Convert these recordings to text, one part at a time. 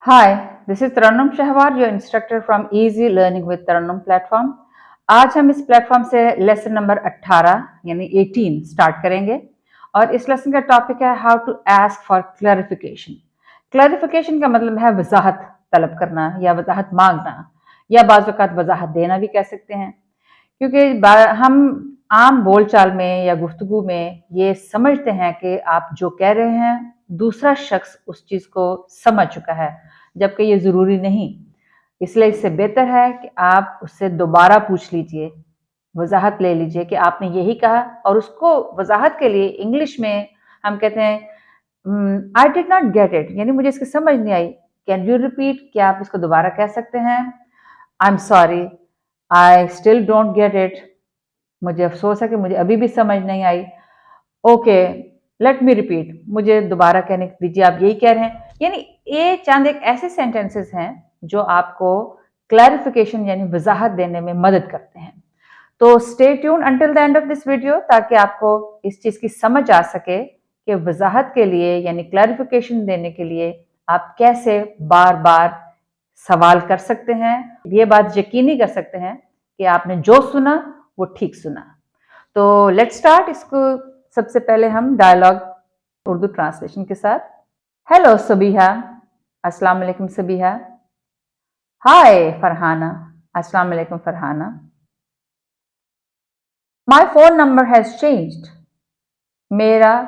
Hi, this is Tarannum Shahwar, your instructor from easy learning with Tarannum platform. आज हम इस platform से lesson number 18 यानी 18 स्टार्ट करेंगे और इस लेसन का टॉपिक है how to ask for clarification. Clarification का मतलब है वजाहत तलब करना या वजाहत मांगना या बाज़ औक़ात वजाहत देना भी कह सकते हैं, क्योंकि हम आम बोलचाल में या गुफ्तगू में ये समझते हैं कि आप जो कह रहे हैं दूसरा शख्स उस चीज़ को समझ चुका है, जबकि ये ज़रूरी नहीं। इसलिए इससे बेहतर है कि आप उससे दोबारा पूछ लीजिए, वजाहत ले लीजिए कि आपने यही कहा, और उसको वजाहत के लिए इंग्लिश में हम कहते हैं I did not get it, यानी मुझे इसकी समझ नहीं आई। कैन यू रिपीट, क्या आप इसको दोबारा कह सकते हैं? I am sorry, I still don't get it, मुझे अफसोस है कि मुझे अभी भी समझ नहीं आई। ओके, लेट मी रिपीट, मुझे दोबारा कहने दीजिए, आप यही कह रहे हैं। यानी ये चंद एक ऐसे सेंटेंसेस हैं जो आपको क्लैरिफिकेशन यानी वजाहत देने में मदद करते हैं। तो stay tune until the end of this video, ताकि आपको इस चीज़ की समझ आ सके कि वजाहत के लिए यानी क्लैरिफिकेशन देने के लिए आप कैसे बार बार सवाल कर सकते हैं, ये बात यकीनी कर सकते हैं कि आपने जो सुना वो ठीक सुना। तो लेट्स स्टार्ट इसको। सबसे पहले हम डायलॉग उर्दू ट्रांसलेशन के साथ। हेलो सबीहा, अस्सलाम वालेकुम सबीहा। हाय फरहाना, अस्सलाम वालेकुम Farhana. My phone number has changed, मेरा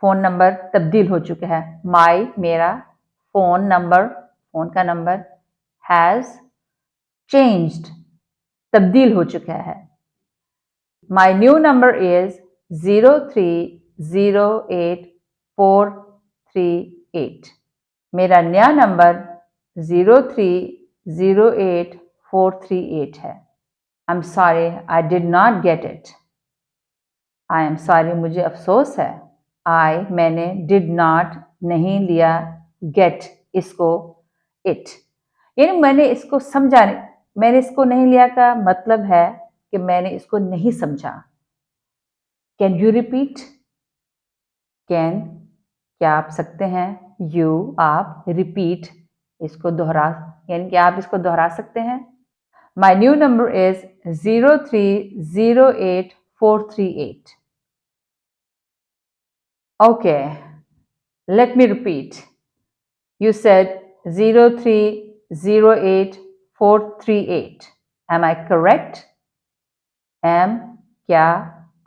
फोन नंबर तब्दील हो चुका है। माय मेरा, फोन नंबर फोन का नंबर, हैज चेंज्ड तब्दील हो चुका है। My new number is 0308438। मेरा नया नंबर 0308438 है। I am sorry, I did not get it. I am sorry, मुझे अफसोस है। आई मैंने, डिड नॉट नहीं लिया, गेट इसको, इट यानी मैंने इसको समझा नहीं। मैंने इसको नहीं लिया का मतलब है कि मैंने इसको नहीं समझा। कैन यू रिपीट, कैन क्या आप सकते हैं, यू आप, रिपीट इसको दोहरा, यानी कि आप इसको दोहरा सकते हैं। My new number is 0308438। Okay, let me repeat. You said 0308438. Am I correct? Am क्या,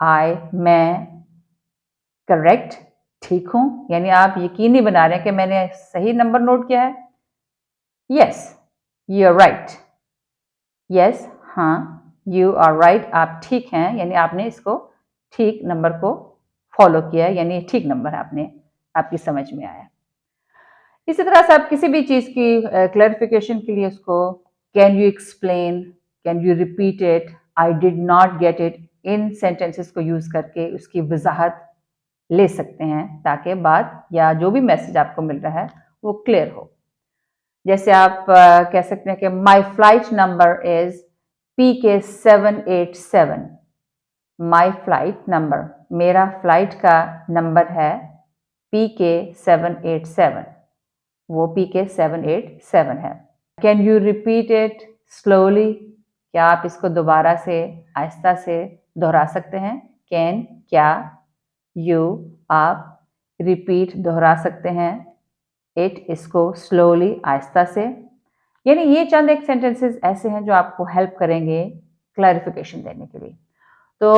I मैं, correct ठीक हूं, यानी आप यकीनी बना रहे हैं कि मैंने सही नंबर नोट किया है। Yes, you are right. Yes, हाँ, you are right, आप ठीक हैं, यानी आपने इसको ठीक नंबर को फॉलो किया है, यानी ठीक नंबर आपने, आपकी समझ में आया। इसी तरह से आप किसी भी चीज़ की क्लैरिफिकेशन के लिए उसको can you explain, can you repeat it, I did not get it, in sentences को यूज़ करके उसकी वजाहत ले सकते हैं, ताकि बात या जो भी मैसेज आपको मिल रहा है वो क्लियर हो। जैसे आप कह सकते हैं कि my flight number is PK787। My flight number, मेरा फ्लाइट का नंबर है PK787, वो PK787 है। Can you repeat it slowly, क्या आप इसको दोबारा से आहिस्ता से दोहरा सकते हैं। कैन क्या, यू आप, रिपीट दोहरा सकते हैं, इट इसको स्लोली आहिस्ता से। यानी ये चंद एक सेंटेंसेस ऐसे हैं जो आपको हेल्प करेंगे क्लैरिफिकेशन देने के लिए। तो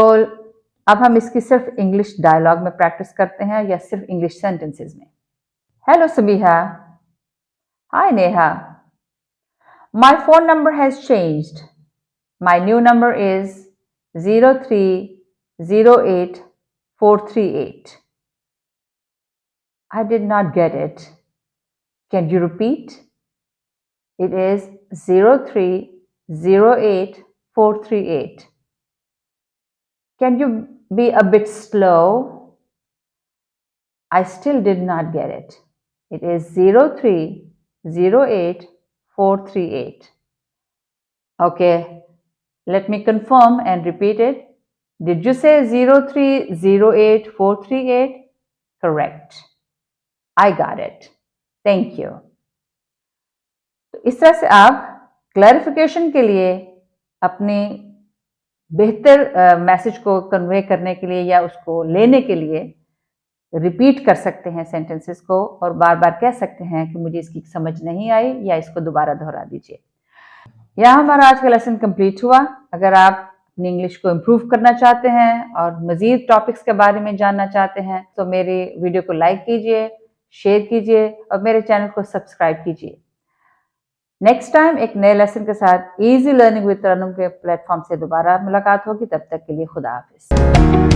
अब हम इसकी सिर्फ इंग्लिश डायलॉग में प्रैक्टिस करते हैं या सिर्फ इंग्लिश सेंटेंसेस में। Hello Sabiha, hi Neha, my phone number has changed. My new number is 0308438. I did not get it. Can you repeat? It is 0308438. Can you be a bit slow? I still did not get it. It is 0308438. Okay, let me confirm and repeat it. Did you say 0308438? Correct. I got it. Thank you. इस तरह से आप clarification के लिए अपने बेहतर message को convey करने के लिए या उसको लेने के लिए रिपीट कर सकते हैं सेंटेंसेस को और बार बार कह सकते हैं कि मुझे इसकी समझ नहीं आई या इसको दोबारा दोहरा दीजिए। यहाँ हमारा आज का लेसन कंप्लीट हुआ। अगर आप अपनी इंग्लिश को इम्प्रूव करना चाहते हैं और मज़ीद टॉपिक्स के बारे में जानना चाहते हैं तो मेरी वीडियो को लाइक कीजिए, शेयर कीजिए और मेरे चैनल को सब्सक्राइब कीजिए। नेक्स्ट टाइम एक नए लेसन के साथ इजी लर्निंग विद तरन्नुम के प्लेटफॉर्म से दोबारा मुलाकात होगी। तब तक के लिए खुदा हाफिज़।